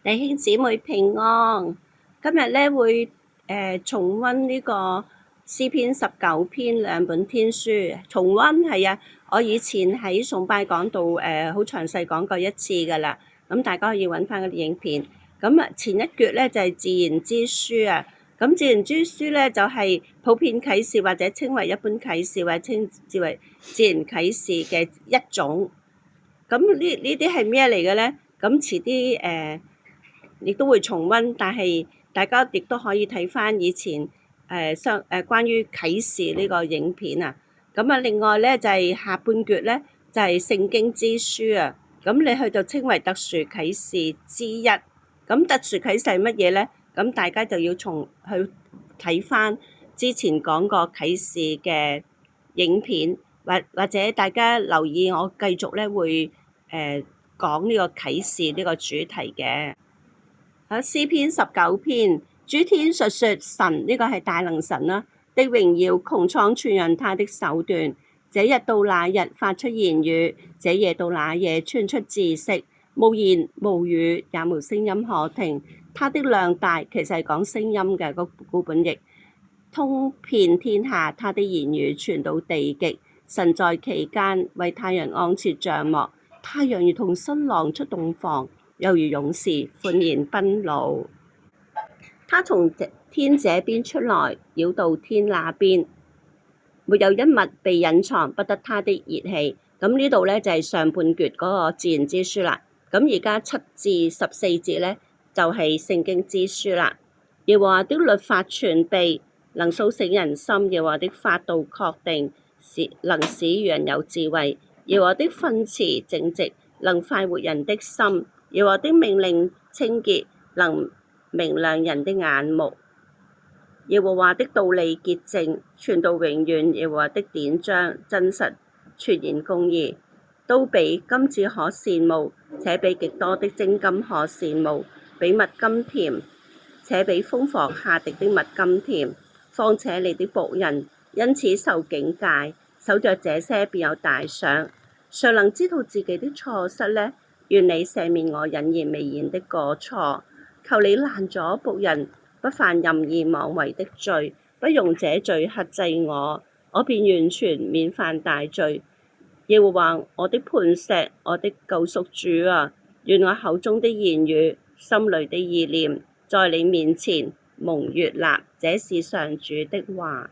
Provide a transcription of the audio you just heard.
弟兄姊妹平安，今日咧會重溫呢個詩篇19篇兩本天書。重溫係啊，我以前喺崇拜講道好詳細講過一次噶啦，咁大家可以揾翻嗰啲影片。咁啊前一橛咧就係自然之書啊，咁自然之書咧就係普遍啟示或者稱為一般啟示或者稱之為自然啟示嘅一種。咁呢啲係咩嚟嘅咧？咁遲啲亦都會重溫，但係大家亦都可以睇翻以前關於啟示呢個影片啊。咁啊，另外咧就係下半橛咧就係聖經之書啊。咁你去到稱為特殊啟示之一。咁特殊啟示係乜嘢咧？咁大家就要去睇翻之前講過啟示嘅影片，或者大家留意我繼續咧會講呢個啟示呢個主題嘅。詩篇19篇，諸天述說神呢個係大能神啦的榮耀，穹蒼傳揚他的手段。這日到那日發出言語，這夜到那夜傳出知識，無言無語也無聲音可聽。他的量大，其實係講聲音嘅個古本譯，通遍天下，他的言語傳到地極。神在其間為太陽安設帳幕，太陽如同新郎出洞房，又如勇士歡然奔路。他從天這邊出來，繞到天那邊，沒有一物被隱藏，不得他的熱氣。咁呢度咧就係上半橛嗰個自然之書啦。咁而家7至14節咧就係聖經之書啦。耶和華的律法全備，能蘇醒人心；耶和華的法度確定，能使愚人有智慧；耶和華的訓詞正直，能快活人的心；耶和華的命令清潔，能明亮人的眼目。耶和華的道理潔淨，傳到永遠；耶和華的典章真實，全然公義，都比金子可羨慕，且比極多的精金可羨慕，比蜜甘甜，且比蜂房下滴的蜜甘甜。況且你的僕人因此受警戒，守着這些便有大賞。誰能知道自己的錯失呢？願你赦免我隱然未現的過錯，求你攔阻僕人不犯任意妄為的罪，不容這罪克制我，我便完全免犯大罪。耶和華我的磐石，我的救贖主啊，願我口中的言語，心裡的意念，在你面前蒙悅納。這是上主的話。